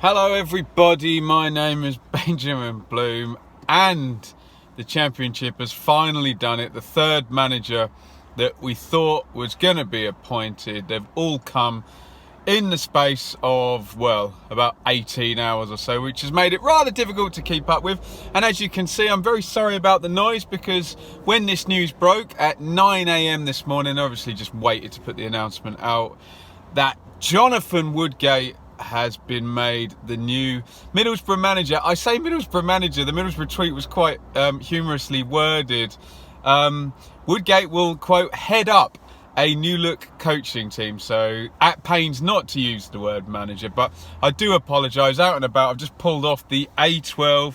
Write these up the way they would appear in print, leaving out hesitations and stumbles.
Hello everybody, my name is Benjamin Bloom and the Championship has finally done it. The third manager that we thought was going to be appointed, they've all come in the space of, well, about 18 hours or so, which has made it rather difficult to keep up with. And as you can see, I'm very sorry about the noise because when this news broke at 9 a.m. this morning, I obviously just waited to put the announcement out that Jonathan Woodgate has been made the new Middlesbrough manager. I say Middlesbrough manager, the Middlesbrough tweet was quite humorously worded. Woodgate will, quote, head up a new look coaching team. So at pains not to use the word manager, but I do apologise. Out and about, I've just pulled off the A12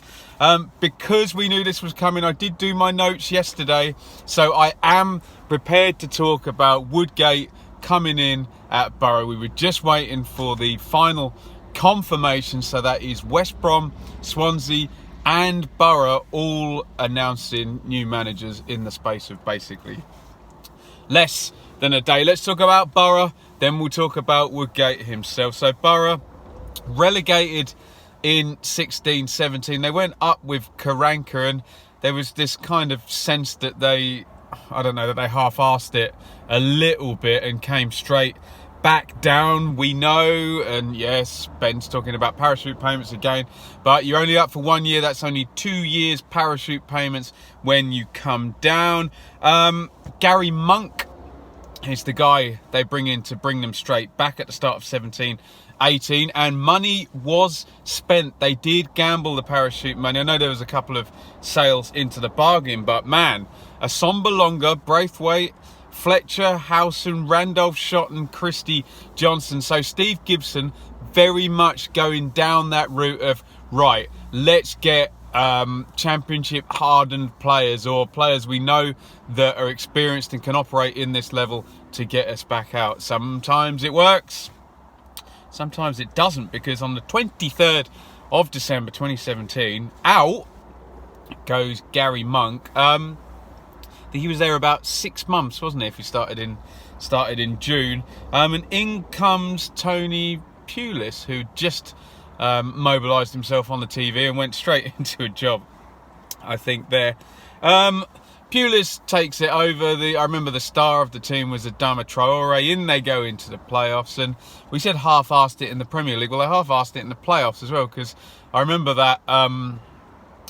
because we knew this was coming. I did do my notes yesterday, so I am prepared to talk about Woodgate coming in at Boro. We were just waiting for the final confirmation, so that is West Brom, Swansea and Boro all announcing new managers in the space of basically less than a day. Let's talk about Boro, then we'll talk about Woodgate himself. So Boro relegated in 16-17. They went up with Karanka and there was this kind of sense that they half-arsed it a little bit and came straight back down, we know. And yes, Ben's talking about parachute payments again, but you're only up for 1 year. That's only 2 years parachute payments when you come down. Gary Monk is the guy they bring in to bring them straight back at the start of 17-18, and money was spent. They did gamble the parachute money. I know there was a couple of sales into the bargain, but man, Assombalonga, Braithwaite, Fletcher, Howson, Randolph Shotton, Christie Johnson. So Steve Gibson very much going down that route of, right, let's get championship hardened players, or players we know that are experienced and can operate in this level, to get us back out. Sometimes it works, sometimes it doesn't, because on the 23rd of December 2017, out goes Gary Monk. He was there about 6 months, wasn't he? If he started in June, and in comes Tony Pulis, who just mobilised himself on the TV and went straight into a job, I think, there. Pulis takes it over. I remember the star of the team was Adama Traore. In they go into the playoffs, and we said half-arsed it in the Premier League. Well, they half-arsed it in the playoffs as well, because I remember that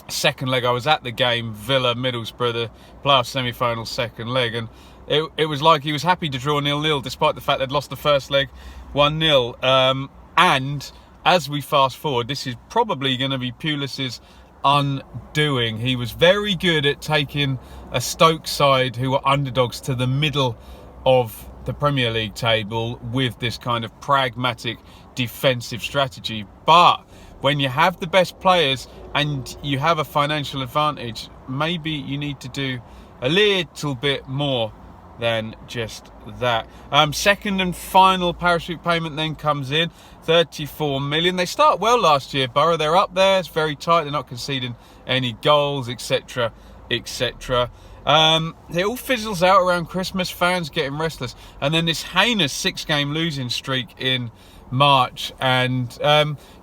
second leg, I was at the game, Villa Middlesbrough, the playoff semi-final second leg, and it was like he was happy to draw 0-0 despite the fact they'd lost the first leg 1-0. And as we fast forward, this is probably going to be Pulis's undoing. He was very good at taking a Stoke side who were underdogs to the middle of the Premier League table with this kind of pragmatic defensive strategy. But when you have the best players and you have a financial advantage, maybe you need to do a little bit more than just that. Second and final parachute payment then comes in, 34 million. They start well last year, Boro. They're up there. It's very tight. They're not conceding any goals, etc., etc. It all fizzles out around Christmas, fans getting restless, and then this heinous 6-game losing streak in March, and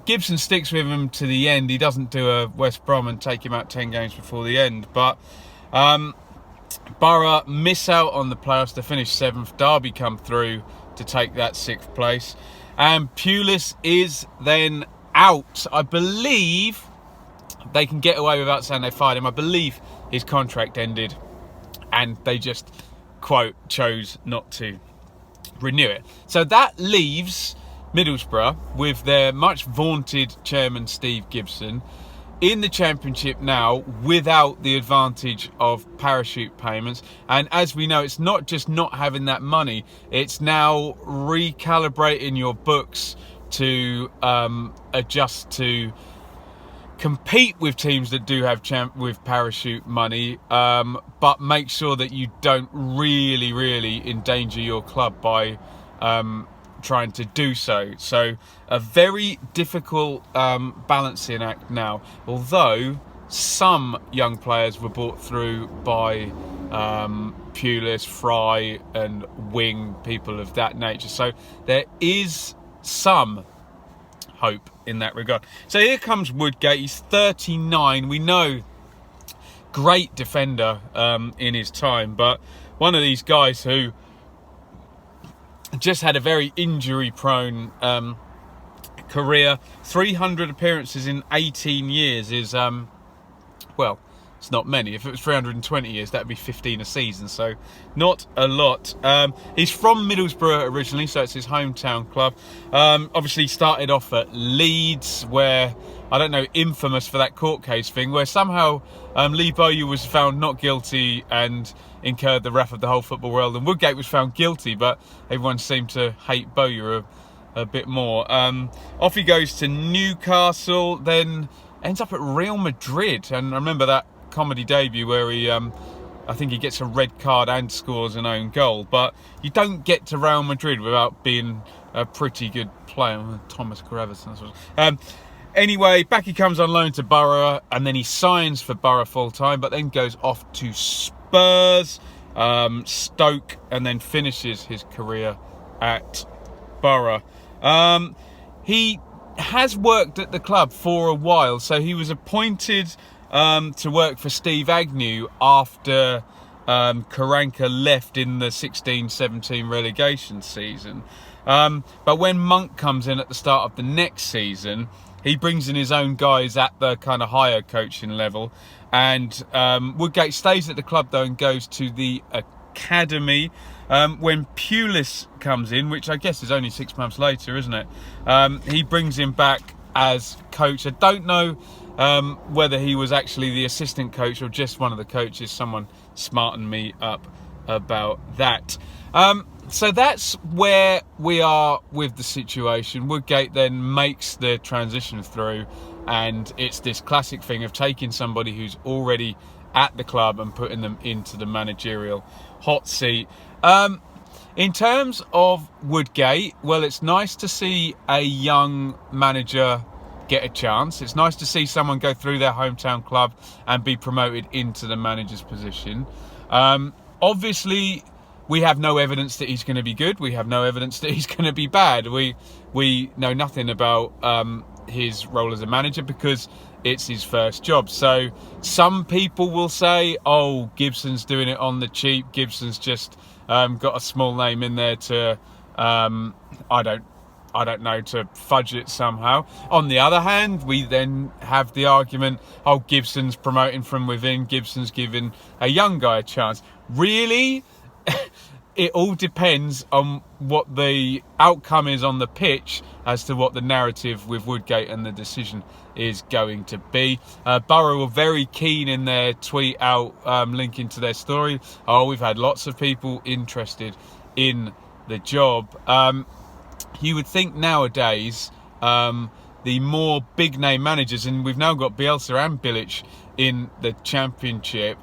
Gibson sticks with him to the end. He doesn't do a West Brom and take him out 10 games before the end, but Boro miss out on the playoffs to finish 7th. Derby come through to take that 6th place, and Pulis is then out. I believe they can get away without saying they fired him. I believe his contract ended and they just, quote, chose not to renew it. So that leaves Middlesbrough with their much vaunted chairman Steve Gibson in the Championship now without the advantage of parachute payments. And as we know, it's not just not having that money, it's now recalibrating your books to adjust to compete with teams that do have with parachute money, but make sure that you don't really endanger your club by trying to do so. So a very difficult balancing act now, although some young players were brought through by Pulis, Fry and Wing, people of that nature. So there is some hope in that regard. So here comes Woodgate. He's 39. We know, great defender in his time, but one of these guys who just had a very injury-prone career. 300 appearances in 18 years is, well, it's not many. If it was 320 years, that'd be 15 a season, so not a lot. He's from Middlesbrough originally, so it's his hometown club. Obviously started off at Leeds, where, I don't know, infamous for that court case thing, where somehow Lee Bowyer was found not guilty and incurred the wrath of the whole football world, and Woodgate was found guilty, but everyone seemed to hate Bowyer a bit more. Off he goes to Newcastle, then ends up at Real Madrid, and I remember that comedy debut where he I think he gets a red card and scores an own goal. But you don't get to Real Madrid without being a pretty good player. Thomas Gravis. Anyway, back he comes on loan to Boro, and then he signs for Boro full time, but then goes off to Spurs, Stoke, and then finishes his career at Boro. He has worked at the club for a while, so he was appointed to work for Steve Agnew after Karanka left in the 16-17 relegation season. But when Monk comes in at the start of the next season, he brings in his own guys at the kind of higher coaching level. And Woodgate stays at the club, though, and goes to the academy. When Pulis comes in, which I guess is only 6 months later, isn't it? He brings him back as coach. I don't know whether he was actually the assistant coach or just one of the coaches. Someone smartened me up about that. So that's where we are with the situation. Woodgate then makes the transition through, and it's this classic thing of taking somebody who's already at the club and putting them into the managerial hot seat. In terms of Woodgate, well, it's nice to see a young manager get a chance. It's nice to see someone go through their hometown club and be promoted into the manager's position. Obviously, we have no evidence that he's going to be good. We have no evidence that he's going to be bad. We know nothing about his role as a manager because it's his first job. So some people will say, oh, Gibson's doing it on the cheap. Gibson's just got a small name in there to, I don't know, to fudge it somehow. On the other hand, we then have the argument, oh, Gibson's promoting from within. Gibson's giving a young guy a chance. Really? It all depends on what the outcome is on the pitch as to what the narrative with Woodgate and the decision is going to be. Boro were very keen in their tweet out linking to their story. Oh, we've had lots of people interested in the job. You would think nowadays the more big name managers, and we've now got Bielsa and Bilic in the Championship,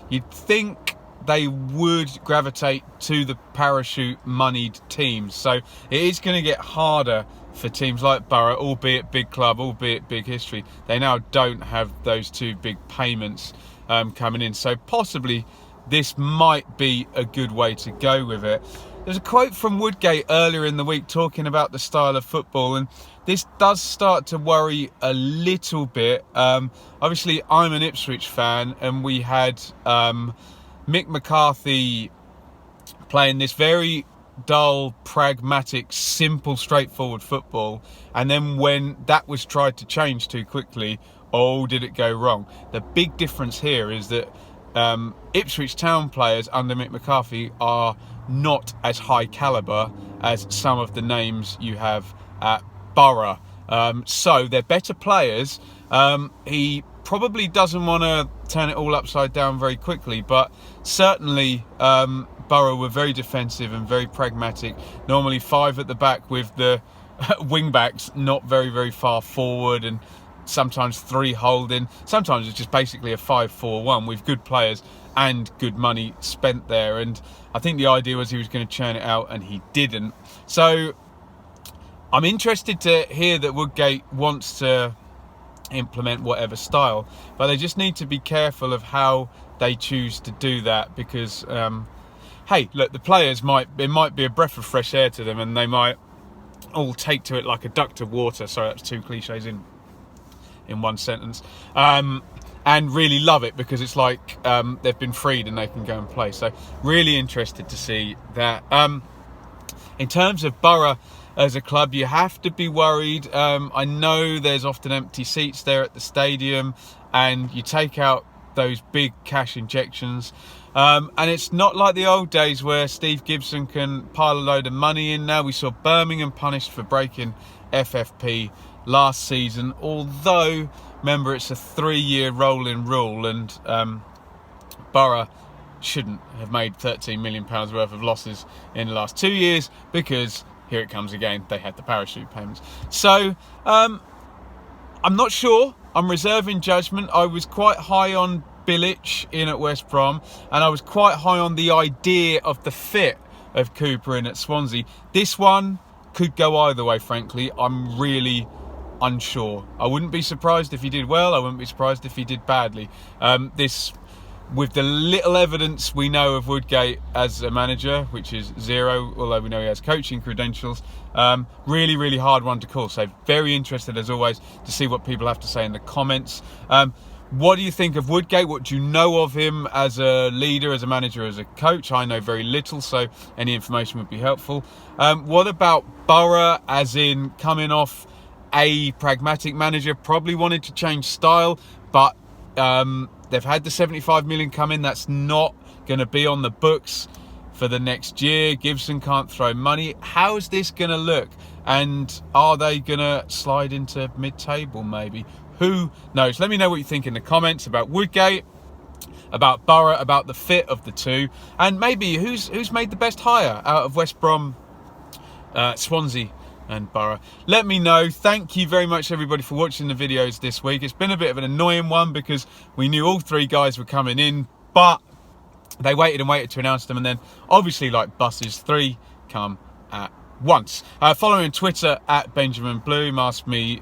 you'd think they would gravitate to the parachute moneyed teams. So it is going to get harder for teams like Boro, albeit big club, albeit big history. They now don't have those two big payments coming in. So possibly this might be a good way to go with it. There's a quote from Woodgate earlier in the week talking about the style of football, and this does start to worry a little bit. Obviously, I'm an Ipswich fan, and we had Mick McCarthy playing this very dull, pragmatic, simple, straightforward football, and then when that was tried to change too quickly, oh, did it go wrong. The big difference here is that Ipswich Town players under Mick McCarthy are not as high calibre as some of the names you have at Boro. So they're better players. He probably doesn't want to turn it all upside down very quickly, but certainly Boro were very defensive and very pragmatic. Normally 5 at the back with the wing backs not very, very far forward, and sometimes 3 holding. Sometimes it's just basically a 5-4-1 with good players and good money spent there. And I think the idea was he was going to churn it out, and he didn't. So I'm interested to hear that Woodgate wants to implement whatever style, but they just need to be careful of how they choose to do that, because hey, look, the players might be a breath of fresh air to them, and they might all take to it like a duck to water. Sorry, that's two cliches in one sentence. And really love it because it's like they've been freed and they can go and play. So really interested to see that. In terms of Boro as a club, you have to be worried. I know there's often empty seats there at the stadium, and you take out those big cash injections. And it's not like the old days where Steve Gibson can pile a load of money in now. We saw Birmingham punished for breaking FFP last season, although remember it's a 3-year rolling rule, and Boro shouldn't have made £13 million worth of losses in the last 2 years, because here it comes again, they had the parachute payments. So I'm not sure, I'm reserving judgment. I was quite high on Bilic in at West Brom, and I was quite high on the idea of the fit of Cooper in at Swansea. This one could go either way, frankly. I'm really unsure. I wouldn't be surprised if he did well, I wouldn't be surprised if he did badly. This, with the little evidence we know of Woodgate as a manager, which is zero, although we know he has coaching credentials, really, really hard one to call. So very interested, as always, to see what people have to say in the comments. What do you think of Woodgate? What do you know of him as a leader, as a manager, as a coach? I know very little, so any information would be helpful. What about Boro, as in coming off a pragmatic manager, probably wanted to change style, but they've had the 75 million come in. That's not going to be on the books for the next year. Gibson can't throw money. How's this going to look? And are they going to slide into mid-table maybe? Who knows? Let me know what you think in the comments about Woodgate, about Boro, about the fit of the two, and maybe who's made the best hire out of West Brom, Swansea and Boro. Let me know. Thank you very much, everybody, for watching the videos this week. It's been a bit of an annoying one because we knew all three guys were coming in, but they waited and waited to announce them, and then obviously, like buses, 3 come at once. Follow me on Twitter at Benjamin Bloom. Ask me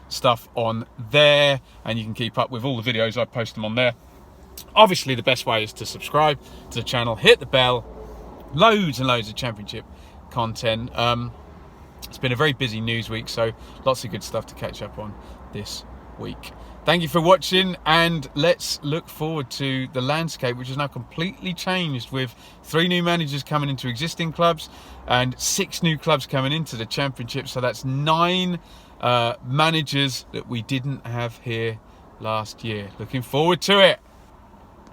stuff on there, and you can keep up with all the videos. I post them on there. Obviously, the best way is to subscribe to the channel, hit the bell. Loads and loads of championship content. It's been a very busy news week, so lots of good stuff to catch up on this week. Thank you for watching, and let's look forward to the landscape, which is now completely changed, with 3 new managers coming into existing clubs and 6 new clubs coming into the championship. So that's 9 managers that we didn't have here last year. Looking forward to it.